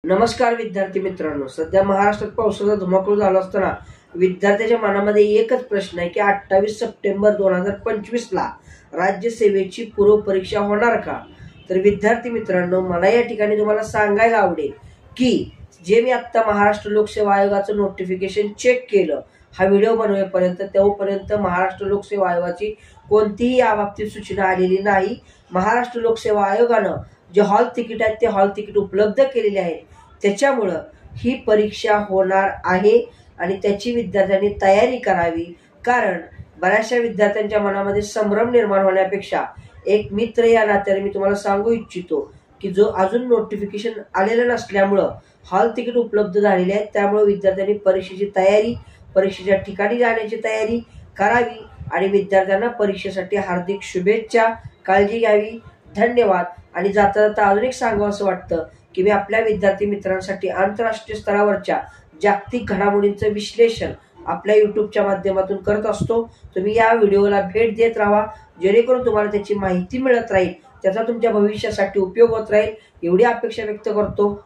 नमस्कार विद्यार्थी मित्रांनो, सध्या महाराष्ट्रात पावसाचा धुमाकूळ झाला असताना विद्यार्थ्याच्या मनामध्ये एकच प्रश्न आहे की 28 सप्टेंबर 2025 ला राज्यसेवेची पूर्व परीक्षा होणार का? तर विद्यार्थी मित्रांनो, मला या ठिकाणी तुम्हाला सांगायला आवडेल की जे मी आता महाराष्ट्र लोकसेवा आयोगाचं नोटिफिकेशन चेक केलं, हा व्हिडिओ बनवेपर्यंत तोपर्यंत महाराष्ट्र लोकसेवा आयोगाची कोणतीही याबाबतीत सूचना आलेली नाही। महाराष्ट्र लोकसेवा आयोगानं जे हॉल तिकीट आहेत ते हॉल तिकीट उपलब्ध केलेले आहेत, त्याच्यामुळं ही परीक्षा होणार आहे आणि त्याची विद्यार्थ्यांनी तयारी करावी। कारण बऱ्याचशा विद्यार्थ्यांच्या मनामध्ये संभ्रम निर्माण होण्यापेक्षा एक मित्र या नात्याने मी तुम्हाला सांगू इच्छितो की जो अजून नोटिफिकेशन आलेलं नसल्यामुळं हॉल तिकीट उपलब्ध झालेले आहेत, त्यामुळे विद्यार्थ्यांनी परीक्षेची तयारी, परीक्षेच्या ठिकाणी जाण्याची तयारी करावी आणि विद्यार्थ्यांना परीक्षेसाठी हार्दिक शुभेच्छा। काळजी घ्यावी। धन्यवाद। आणि जाता जाता अजून एक सांगावं असं वाटतं की मी आपल्या विद्यार्थी मित्रांसाठी आंतरराष्ट्रीय स्तरावरच्या जागतिक घडामोडींचं विश्लेषण आपल्या युट्यूबच्या माध्यमातून करत असतो। तुम्ही या व्हिडिओला भेट देत राहा, जेणेकरून तुम्हाला त्याची माहिती मिळत राहील, त्याचा तुमच्या भविष्यासाठी उपयोग होत राहील, एवढी अपेक्षा व्यक्त करतो।